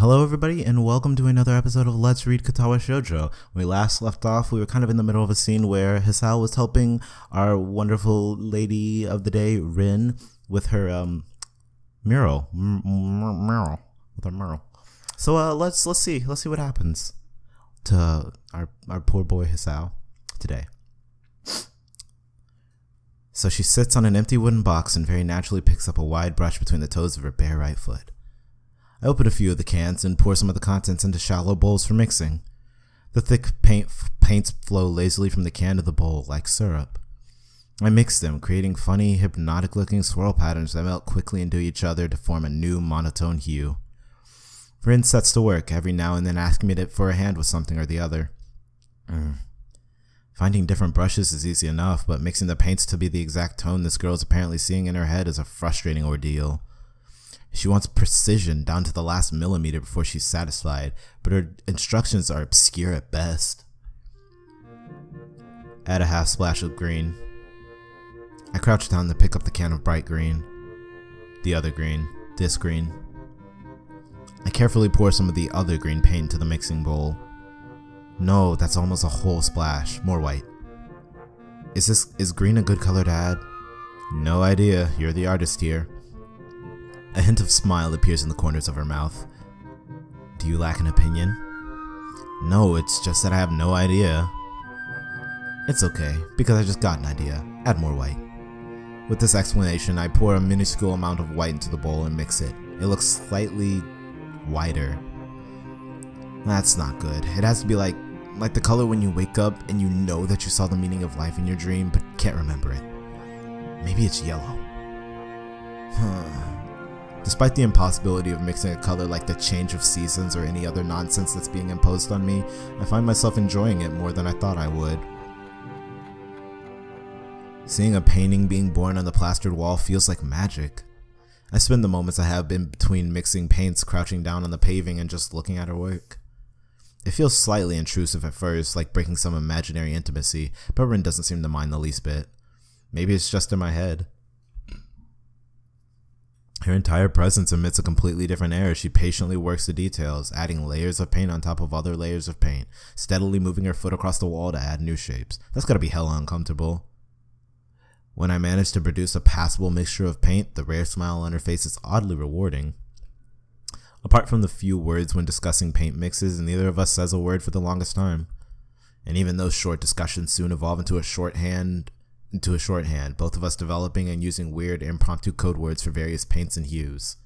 Hello everybody and welcome to another episode of Let's Read Katawa Shoujo. When we last left off, we were kind of in the middle of a scene where Hisao was helping our wonderful lady of the day, Rin, with her mural. With her mural. So let's see what happens to our poor boy Hisao today. So she sits on an empty wooden box and very naturally picks up a wide brush between the toes of her bare right foot. I open a few of the cans and pour some of the contents into shallow bowls for mixing. The thick paints flow lazily from the can to the bowl like syrup. I mix them, creating funny, hypnotic-looking swirl patterns that melt quickly into each other to form a new monotone hue. Rin sets to work, every now and then asking me for a hand with something or the other. Finding different brushes is easy enough, but mixing the paints to be the exact tone this girl is apparently seeing in her head is a frustrating ordeal. She wants precision down to the last millimeter before she's satisfied, but her instructions are obscure at best. Add a half splash of green. I crouch down to pick up the can of bright green. The other green. This green. I carefully pour some of the other green paint into the mixing bowl. No, that's almost a whole splash. More white. Is green a good color to add? No idea. You're the artist here. A hint of smile appears in the corners of her mouth. Do you lack an opinion? No, it's just that I have no idea. It's okay, because I just got an idea. Add more white. With this explanation, I pour a minuscule amount of white into the bowl and mix it. It looks slightly whiter. That's not good. It has to be like the color when you wake up and you know that you saw the meaning of life in your dream, but can't remember it. Maybe it's yellow. Despite the impossibility of mixing a color like the change of seasons or any other nonsense that's being imposed on me, I find myself enjoying it more than I thought I would. Seeing a painting being born on the plastered wall feels like magic. I spend the moments I have in between mixing paints crouching down on the paving and just looking at her work. It feels slightly intrusive at first, like breaking some imaginary intimacy, but Rin doesn't seem to mind the least bit. Maybe it's just in my head. Her entire presence emits a completely different air as she patiently works the details, adding layers of paint on top of other layers of paint, steadily moving her foot across the wall to add new shapes. That's gotta be hella uncomfortable. When I manage to produce a passable mixture of paint, the rare smile on her face is oddly rewarding. Apart from the few words when discussing paint mixes, neither of us says a word for the longest time. And even those short discussions soon evolve into a shorthand, both of us developing and using weird impromptu code words for various paints and hues,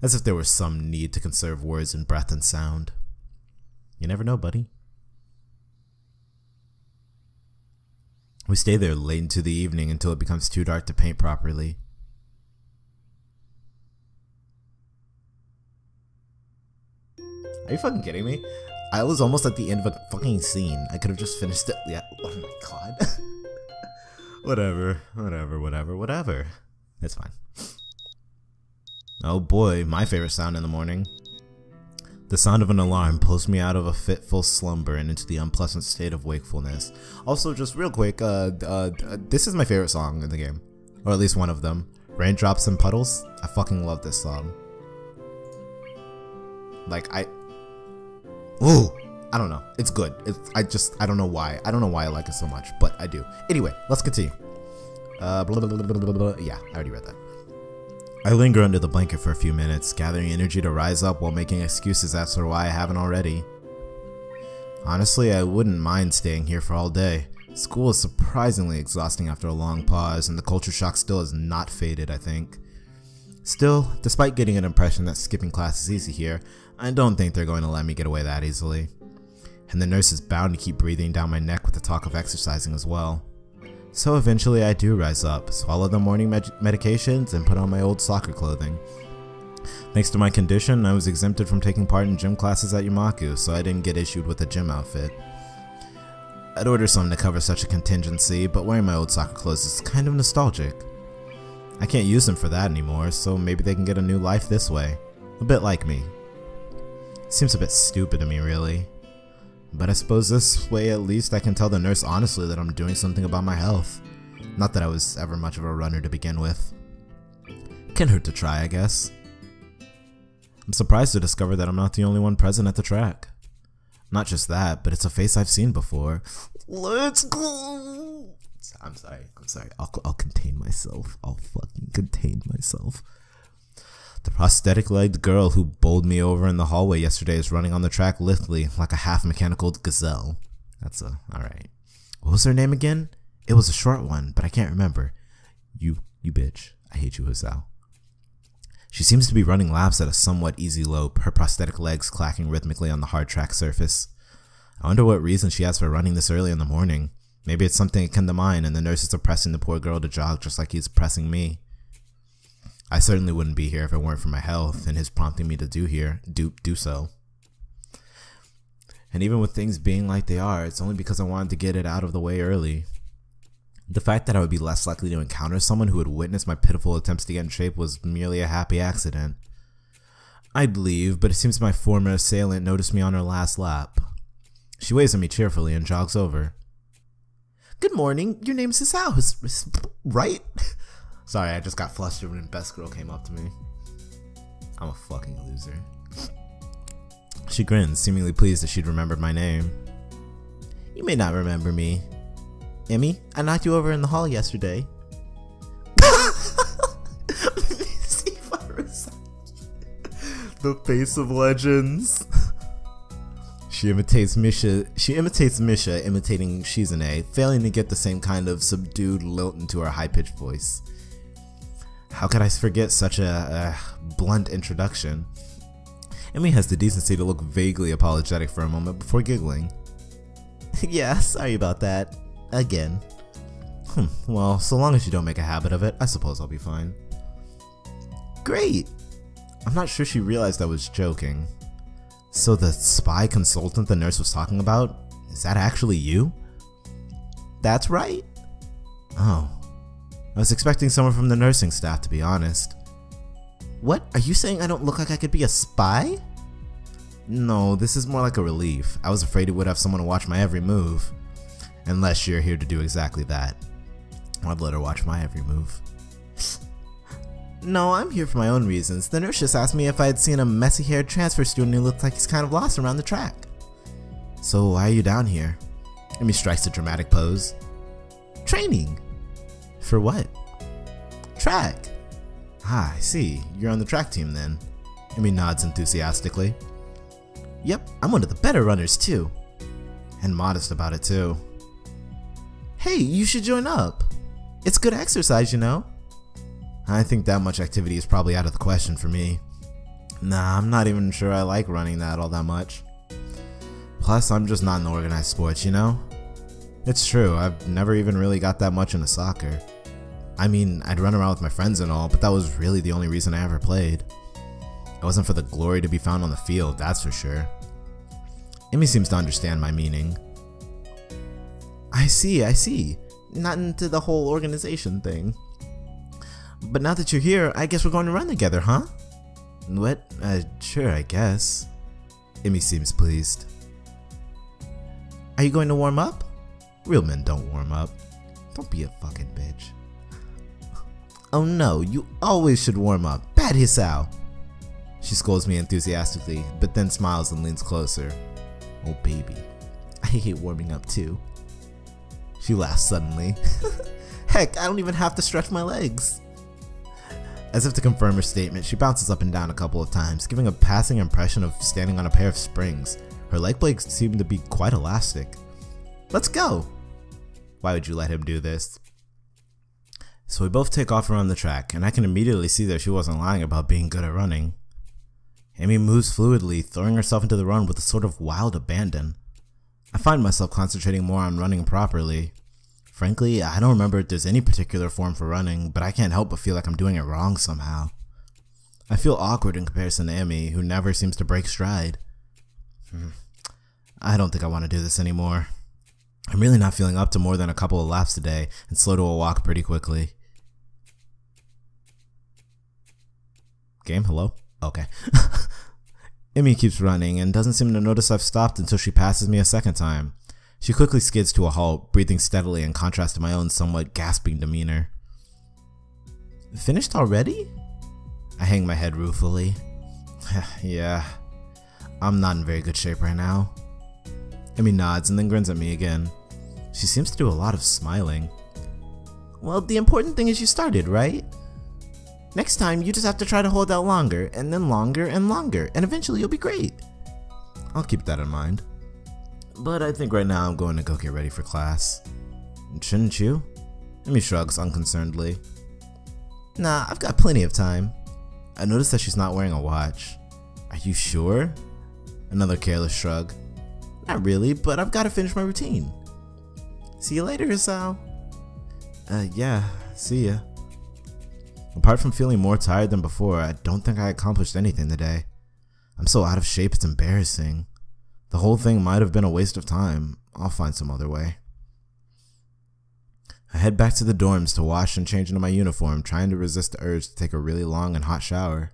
as if there was some need to conserve words in breath and sound. You never know, buddy. We stay there late into the evening until it becomes too dark to paint properly. Are you fucking kidding me? I was almost at the end of a fucking scene. I could have just finished it. Yeah. Oh my god. Whatever. It's fine. Oh boy, my favorite sound in the morning. The sound of an alarm pulls me out of a fitful slumber and into the unpleasant state of wakefulness. Also, just real quick, this is my favorite song in the game. Or at least one of them. Raindrops and Puddles. I fucking love this song. I don't know. It's good. I don't know why. I don't know why I like it so much, but I do. Anyway, let's continue. Yeah, I already read that. I linger under the blanket for a few minutes, gathering energy to rise up while making excuses as to why I haven't already. Honestly, I wouldn't mind staying here for all day. School is surprisingly exhausting after a long pause, and the culture shock still has not faded, I think. Still, despite getting an impression that skipping class is easy here, I don't think they're going to let me get away that easily. And the nurse is bound to keep breathing down my neck with the talk of exercising as well. So eventually I do rise up, swallow the morning medications, and put on my old soccer clothing. Thanks to my condition, I was exempted from taking part in gym classes at Yamaku, so I didn't get issued with a gym outfit. I'd order some to cover such a contingency, but wearing my old soccer clothes is kind of nostalgic. I can't use them for that anymore, so maybe they can get a new life this way. A bit like me. Seems a bit stupid to me, really. But I suppose this way at least I can tell the nurse honestly that I'm doing something about my health. Not that I was ever much of a runner to begin with. Can't hurt to try, I guess. I'm surprised to discover that I'm not the only one present at the track. Not just that, but it's a face I've seen before. Let's go! I'm sorry. I'll contain myself. I'll fucking contain myself. The prosthetic-legged girl who bowled me over in the hallway yesterday is running on the track lithely, like a half-mechanical gazelle. Alright. What was her name again? It was a short one, but I can't remember. You bitch. I hate you, Hisao. She seems to be running laps at a somewhat easy lope, her prosthetic legs clacking rhythmically on the hard track surface. I wonder what reason she has for running this early in the morning. Maybe it's something akin to mine, and the nurses are pressing the poor girl to jog just like he's pressing me. I certainly wouldn't be here if it weren't for my health and his prompting me to do so. And even with things being like they are, it's only because I wanted to get it out of the way early. The fact that I would be less likely to encounter someone who would witness my pitiful attempts to get in shape was merely a happy accident. I'd leave, but it seems my former assailant noticed me on her last lap. She waves at me cheerfully and jogs over. Good morning, your name's Hisao, right? Sorry, I just got flustered when Best Girl came up to me. I'm a fucking loser. She grins, seemingly pleased that she'd remembered my name. You may not remember me. Emmy, I knocked you over in the hall yesterday. The face of legends. She imitates Misha imitating Shizune, failing to get the same kind of subdued lilt into her high-pitched voice. How could I forget such a blunt introduction? Emmy has the decency to look vaguely apologetic for a moment before giggling. Yeah, sorry about that. Again. Well, so long as you don't make a habit of it, I suppose I'll be fine. Great! I'm not sure she realized I was joking. So the spy consultant the nurse was talking about, is that actually you? That's right. Oh. I was expecting someone from the nursing staff, to be honest. What? Are you saying I don't look like I could be a spy? No, this is more like a relief. I was afraid it would have someone watch my every move. Unless you're here to do exactly that. I'd let her watch my every move. No, I'm here for my own reasons. The nurse just asked me if I had seen a messy-haired transfer student who looked like he's kind of lost around the track. So why are you down here? Amy strikes a dramatic pose. Training. For what? Track. Ah, I see. You're on the track team then. Amy nods enthusiastically. Yep, I'm one of the better runners too. And modest about it too. Hey, you should join up. It's good exercise, you know. I think that much activity is probably out of the question for me. Nah, I'm not even sure I like running that all that much. Plus, I'm just not in the organized sports, you know? It's true, I've never even really got that much into soccer. I mean, I'd run around with my friends and all, but that was really the only reason I ever played. It wasn't for the glory to be found on the field, that's for sure. Amy seems to understand my meaning. I see. Not into the whole organization thing. But now that you're here, I guess we're going to run together, huh? What? Sure, I guess. Amy seems pleased. Are you going to warm up? Real men don't warm up. Don't be a fucking bitch. Oh no, you always should warm up. Bad Hisao. She scolds me enthusiastically, but then smiles and leans closer. Oh baby, I hate warming up too. She laughs suddenly. Heck, I don't even have to stretch my legs. As if to confirm her statement, she bounces up and down a couple of times, giving a passing impression of standing on a pair of springs. Her leg blades seem to be quite elastic. Let's go! Why would you let him do this? So we both take off around the track, and I can immediately see that she wasn't lying about being good at running. Amy moves fluidly, throwing herself into the run with a sort of wild abandon. I find myself concentrating more on running properly. Frankly, I don't remember if there's any particular form for running, but I can't help but feel like I'm doing it wrong somehow. I feel awkward in comparison to Amy, who never seems to break stride. I don't think I want to do this anymore. I'm really not feeling up to more than a couple of laps today, and slow to a walk pretty quickly. Game, hello? Okay. Amy keeps running and doesn't seem to notice I've stopped until she passes me a second time. She quickly skids to a halt, breathing steadily in contrast to my own somewhat gasping demeanor. Finished already? I hang my head ruefully. Yeah, I'm not in very good shape right now. Amy nods and then grins at me again. She seems to do a lot of smiling. Well, the important thing is you started, right? Next time, you just have to try to hold out longer, and then longer and longer, and eventually you'll be great. I'll keep that in mind. But I think right now I'm going to go get ready for class. Shouldn't you? Amy shrugs unconcernedly. Nah, I've got plenty of time. I noticed that she's not wearing a watch. Are you sure? Another careless shrug. Not really, but I've got to finish my routine. See you later, Isao. Yeah, see ya. Apart from feeling more tired than before, I don't think I accomplished anything today. I'm so out of shape it's embarrassing. The whole thing might have been a waste of time. I'll find some other way. I head back to the dorms to wash and change into my uniform, trying to resist the urge to take a really long and hot shower.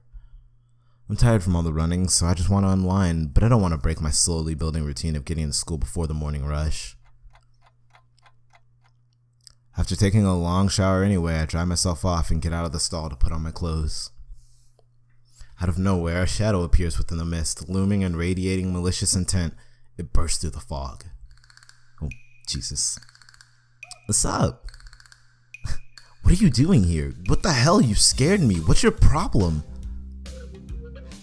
I'm tired from all the running, so I just want to unwind, but I don't want to break my slowly building routine of getting to school before the morning rush. After taking a long shower anyway, I dry myself off and get out of the stall to put on my clothes. Out of nowhere, a shadow appears within the mist, looming and radiating malicious intent. It bursts through the fog. Oh, Jesus. What's up? What are you doing here? What the hell? You scared me. What's your problem?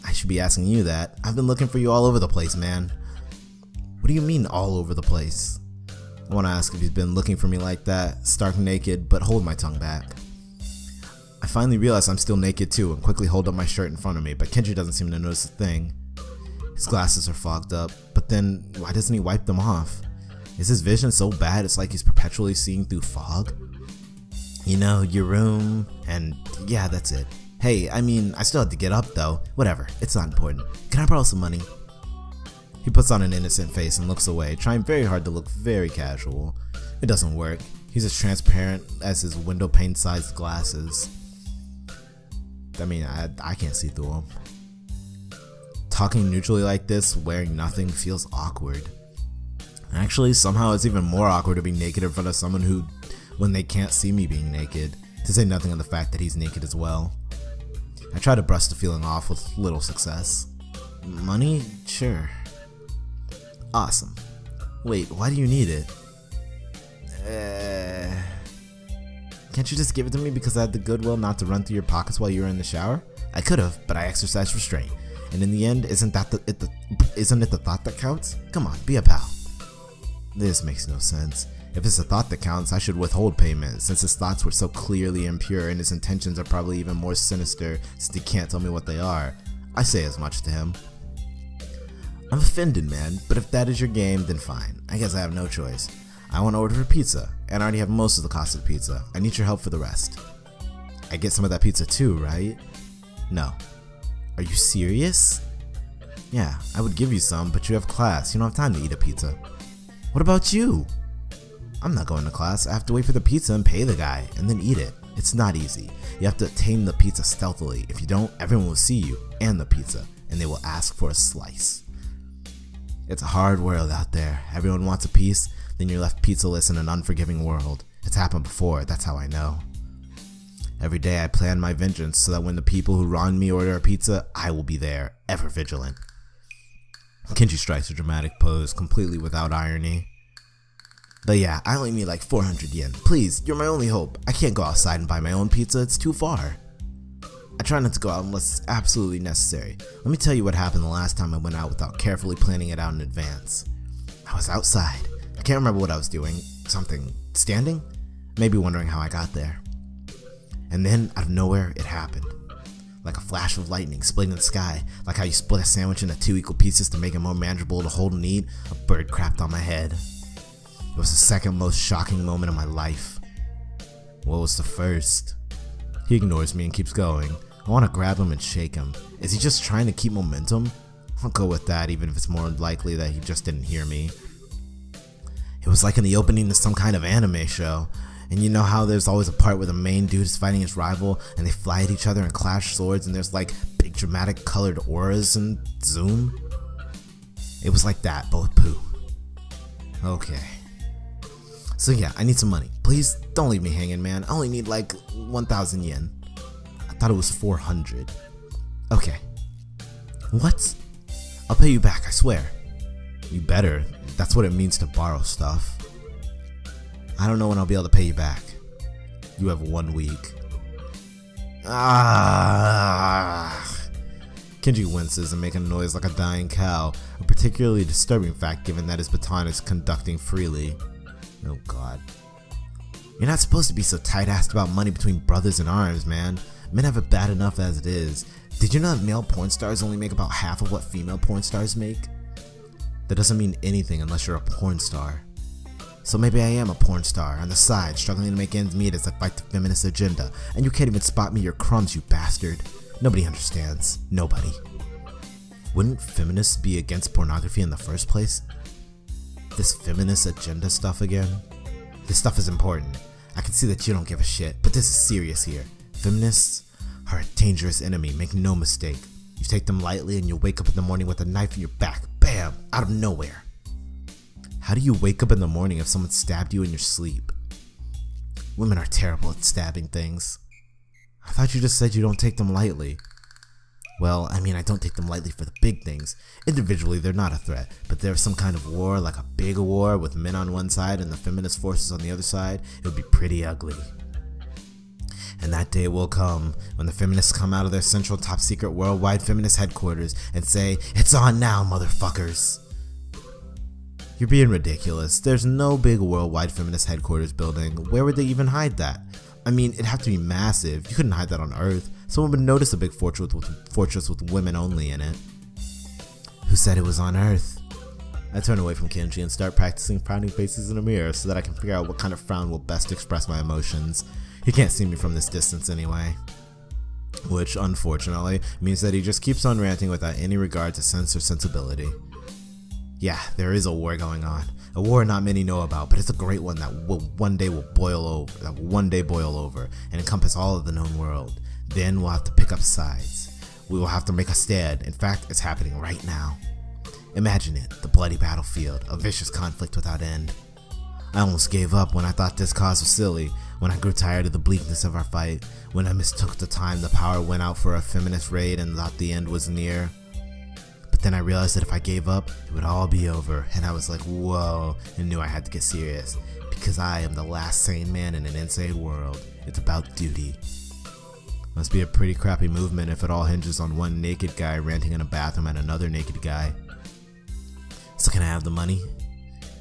I should be asking you that. I've been looking for you all over the place, man. What do you mean all over the place? I want to ask if he's been looking for me like that, stark naked, but hold my tongue back. I finally realize I'm still naked too and quickly hold up my shirt in front of me, but Kenji doesn't seem to notice a thing. His glasses are fogged up, but then why doesn't he wipe them off? Is his vision so bad it's like he's perpetually seeing through fog? You know, your room, and yeah, that's it. Hey, I mean, I still have to get up though. Whatever, it's not important. Can I borrow some money? He puts on an innocent face and looks away, trying very hard to look very casual. It doesn't work. He's as transparent as his window pane sized glasses. I mean, I can't see through them. Talking neutrally like this, wearing nothing, feels awkward. Actually, somehow it's even more awkward to be naked in front of someone who, when they can't see me being naked, to say nothing of the fact that he's naked as well. I try to brush the feeling off with little success. Money? Sure. Awesome. Wait, why do you need it? Can't you just give it to me because I had the goodwill not to run through your pockets while you were in the shower? I could have, but I exercised restraint. And in the end, isn't it the thought that counts? Come on, be a pal. This makes no sense. If it's the thought that counts, I should withhold payment, since his thoughts were so clearly impure and his intentions are probably even more sinister since he can't tell me what they are. I say as much to him. I'm offended, man, but if that is your game, then fine. I guess I have no choice. I want to order for pizza, and I already have most of the cost of the pizza. I need your help for the rest. I get some of that pizza too, right? No. Are you serious? Yeah, I would give you some, but you have class. You don't have time to eat a pizza. What about you? I'm not going to class. I have to wait for the pizza and pay the guy, and then eat it. It's not easy. You have to obtain the pizza stealthily. If you don't, everyone will see you and the pizza, and they will ask for a slice. It's a hard world out there. Everyone wants a piece, then you're left pizzaless in an unforgiving world. It's happened before, that's how I know. Every day I plan my vengeance so that when the people who wronged me order a pizza, I will be there, ever vigilant. Kenji strikes a dramatic pose, completely without irony. But yeah, I only need like 400 yen. Please, you're my only hope. I can't go outside and buy my own pizza, it's too far. I try not to go out unless it's absolutely necessary. Let me tell you what happened the last time I went out without carefully planning it out in advance. I was outside. I can't remember what I was doing. Something. Standing? Maybe wondering how I got there. And then, out of nowhere, it happened. Like a flash of lightning splitting the sky, like how you split a sandwich into 2 equal pieces to make it more manageable to hold and eat, a bird crapped on my head. It was the second most shocking moment of my life. What was the first? He ignores me and keeps going. I want to grab him and shake him. Is he just trying to keep momentum? I'll go with that, even if it's more likely that he just didn't hear me. It was like in the opening to some kind of anime show. And you know how there's always a part where the main dude is fighting his rival and they fly at each other and clash swords and there's like big dramatic colored auras and zoom? It was like that, but with poo. Okay. So yeah, I need some money. Please don't leave me hanging, man. I only need like 1,000 yen. I thought it was 400. Okay. What? I'll pay you back, I swear. You better. That's what it means to borrow stuff. I don't know when I'll be able to pay you back. You have 1 week. Kenji winces and makes a noise like a dying cow, a particularly disturbing fact given that his baton is conducting freely. Oh god. You're not supposed to be so tight-assed about money between brothers in arms, man. Men have it bad enough as it is. Did you know that male porn stars only make about half of what female porn stars make? That doesn't mean anything unless you're a porn star. So maybe I am a porn star, on the side, struggling to make ends meet as I fight the feminist agenda, and you can't even spot me your crumbs, you bastard. Nobody understands. Nobody. Wouldn't feminists be against pornography in the first place? This feminist agenda stuff again? This stuff is important. I can see that you don't give a shit, but this is serious here. Feminists are a dangerous enemy, make no mistake. You take them lightly and you'll wake up in the morning with a knife in your back. Bam! Out of nowhere. How do you wake up in the morning if someone stabbed you in your sleep? Women are terrible at stabbing things. I thought you just said you don't take them lightly. Well, I mean, I don't take them lightly for the big things. Individually, they're not a threat, but there's some kind of war, like a big war with men on one side and the feminist forces on the other side, it would be pretty ugly. And that day will come when the feminists come out of their central top secret worldwide feminist headquarters and say, "It's on now, motherfuckers." You're being ridiculous. There's no big worldwide feminist headquarters building. Where would they even hide that? I mean, it'd have to be massive. You couldn't hide that on Earth. Someone would notice a big fortress with women only in it. Who said it was on Earth? I turn away from Kenji and start practicing frowning faces in a mirror so that I can figure out what kind of frown will best express my emotions. He can't see me from this distance anyway. Which, unfortunately, means that he just keeps on ranting without any regard to sense or sensibility. Yeah, there is a war going on. A war not many know about, but it's a great one that one day will boil over and encompass all of the known world. Then we'll have to pick up sides. We will have to make a stand. In fact, it's happening right now. Imagine it, the bloody battlefield, a vicious conflict without end. I almost gave up when I thought this cause was silly, when I grew tired of the bleakness of our fight, when I mistook the time the power went out for a feminist raid and thought the end was near. But then I realized that if I gave up, it would all be over, and I was like, whoa, and knew I had to get serious, because I am the last sane man in an insane world. It's about duty. Must be a pretty crappy movement if it all hinges on one naked guy ranting in a bathroom at another naked guy. So can I have the money?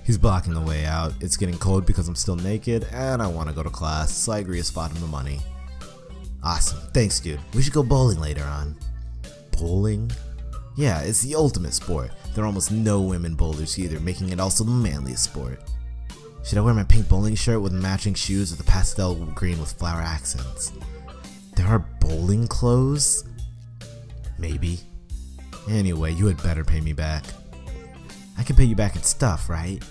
He's blocking the way out. It's getting cold because I'm still naked, and I want to go to class, so I agree to spot him the money. Awesome, thanks dude. We should go bowling later on. Bowling? Yeah, it's the ultimate sport. There are almost no women bowlers either, making it also the manliest sport. Should I wear my pink bowling shirt with matching shoes or the pastel green with flower accents? There are bowling clothes? Maybe. Anyway, you had better pay me back. I can pay you back in stuff, right?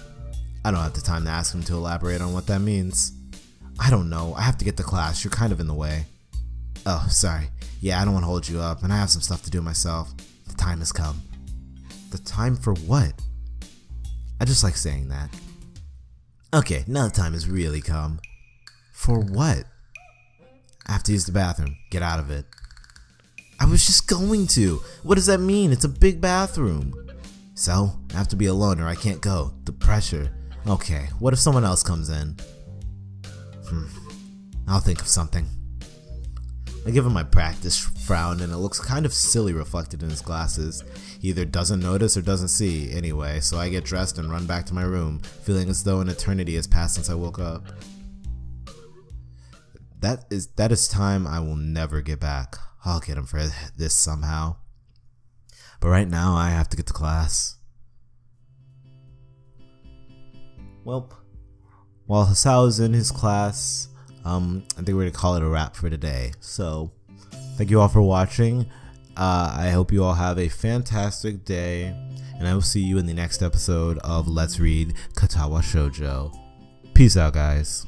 I don't have the time to ask him to elaborate on what that means. I don't know, I have to get to class, you're kind of in the way. Oh, sorry. Yeah, I don't want to hold you up, and I have some stuff to do myself. The time has come. The time for what? I just like saying that. Okay, now the time has really come. For what? I have to use the bathroom. Get out of it. I was just going to. What does that mean? It's a big bathroom. So, I have to be alone or I can't go. The pressure. Okay, what if someone else comes in? I'll think of something. I give him my practice frown and it looks kind of silly reflected in his glasses. He either doesn't notice or doesn't see anyway, so I get dressed and run back to my room, feeling as though an eternity has passed since I woke up. That is time I will never get back. I'll get him for this somehow. But right now I have to get to class. Well, while Hasao is in his class, I think we're gonna call it a wrap for today. So, thank you all for watching. I hope you all have a fantastic day, and I will see you in the next episode of Let's Read Katawa Shoujo. Peace out, guys.